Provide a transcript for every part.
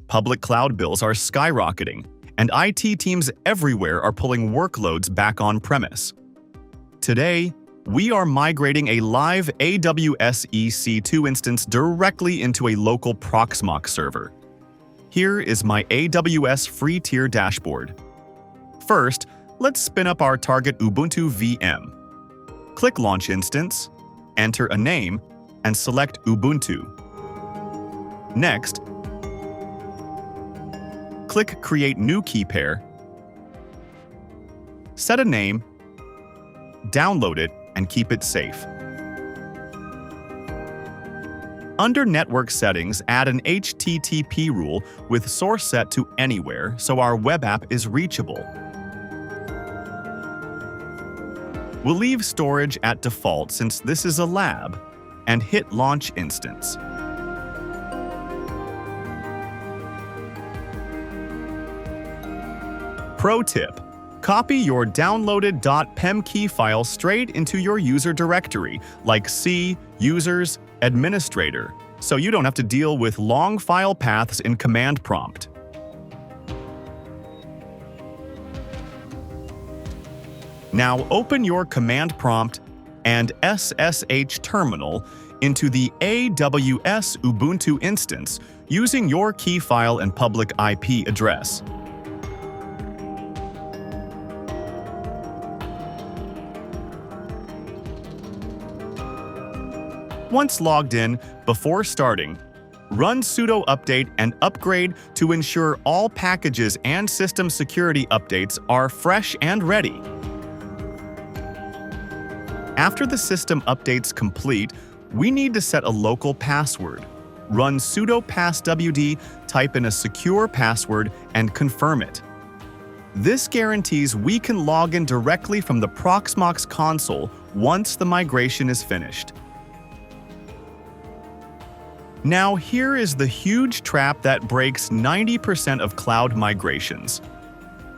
Public cloud bills are skyrocketing, and IT teams everywhere are pulling workloads back on-premise. Today, we are migrating a live AWS EC2 instance directly into a local Proxmox server. Here is my AWS free tier dashboard. First, let's spin up our target Ubuntu VM. Click Launch Instance, enter a name, and select Ubuntu. Next, click Create New Key Pair, set a name, download it, and keep it safe. Under Network Settings, add an HTTP rule with source set to anywhere so our web app is reachable. We'll leave storage at default since this is a lab, and hit Launch Instance. Pro tip: copy your downloaded .pem key file straight into your user directory, like C, users, administrator, so you don't have to deal with long file paths in command prompt. Now open your command prompt and SSH terminal into the AWS Ubuntu instance using your key file and public IP address. Once logged in, before starting, run sudo update and upgrade to ensure all packages and system security updates are fresh and ready. After the system update's complete, we need to set a local password. Run sudo passwd, type in a secure password, and confirm it. This guarantees we can log in directly from the Proxmox console once the migration is finished. Now here is the huge trap that breaks 90% of cloud migrations.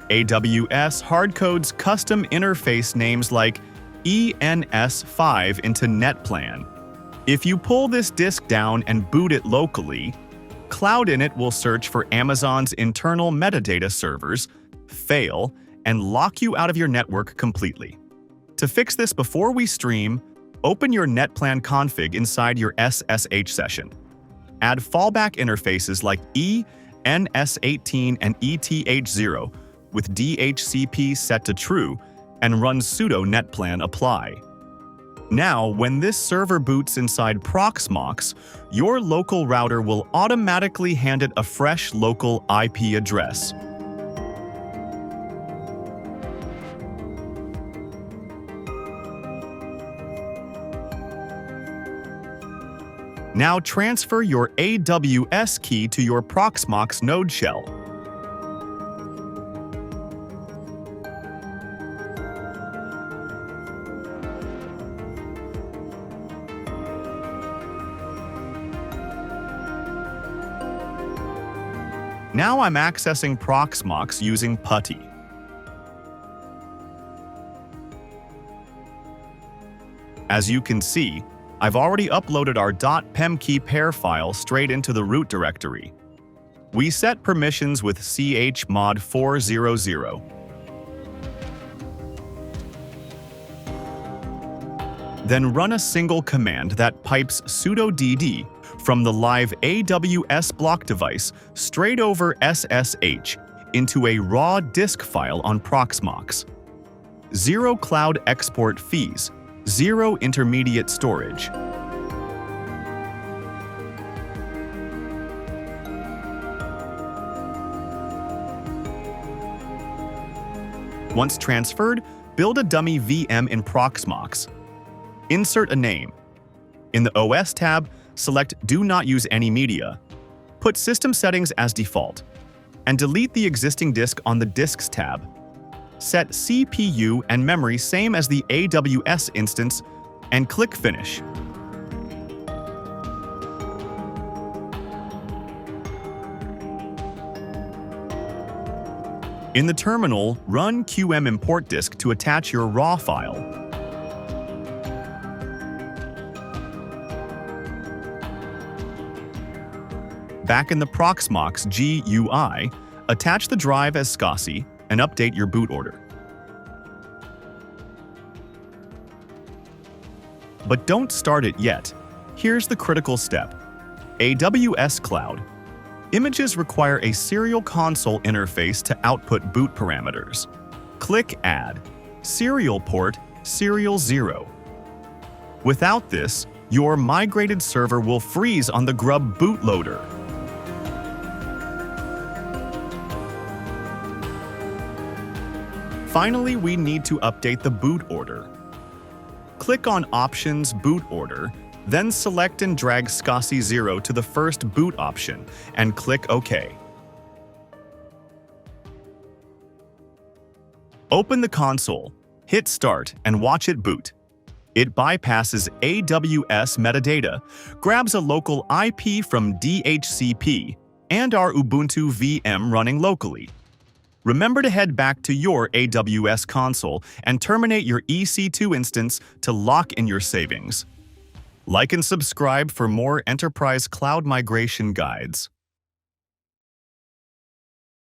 AWS hardcodes custom interface names like ENS5 into Netplan. If you pull this disk down and boot it locally, Cloud-Init will search for Amazon's internal metadata servers, fail, and lock you out of your network completely. To fix this before we stream, open your Netplan config inside your SSH session. Add fallback interfaces like ENS18 and ETH0 with DHCP set to true and run sudo netplan apply. Now, when this server boots inside Proxmox, your local router will automatically hand it a fresh local IP address. Now transfer your AWS key to your Proxmox node shell. Now I'm accessing Proxmox using PuTTY. As you can see, I've already uploaded our .pem key pair file straight into the root directory. We set permissions with chmod 400. Then run a single command that pipes sudo dd from the live AWS block device straight over SSH into a raw disk file on Proxmox. 0 cloud export fees, 0 intermediate storage. Once transferred, build a dummy VM in Proxmox. Insert a name. In the OS tab, select Do Not Use Any Media. Put System Settings as default, and delete the existing disk on the Disks tab. Set CPU and memory same as the AWS instance, and click Finish. In the terminal, run qm importdisk to attach your raw file. Back in the Proxmox GUI, attach the drive as SCSI and update your boot order. But don't start it yet. Here's the critical step. AWS Cloud. Images require a serial console interface to output boot parameters. Click Add. Serial Port Serial 0. Without this, your migrated server will freeze on the GRUB bootloader. Finally, we need to update the boot order. Click on Options Boot Order, then select and drag SCSI 0 to the first boot option, and click OK. Open the console, hit Start, and watch it boot. It bypasses AWS metadata, grabs a local IP from DHCP, and our Ubuntu VM running locally. Remember to head back to your AWS console and terminate your EC2 instance to lock in your savings. Like and subscribe for more enterprise cloud migration guides.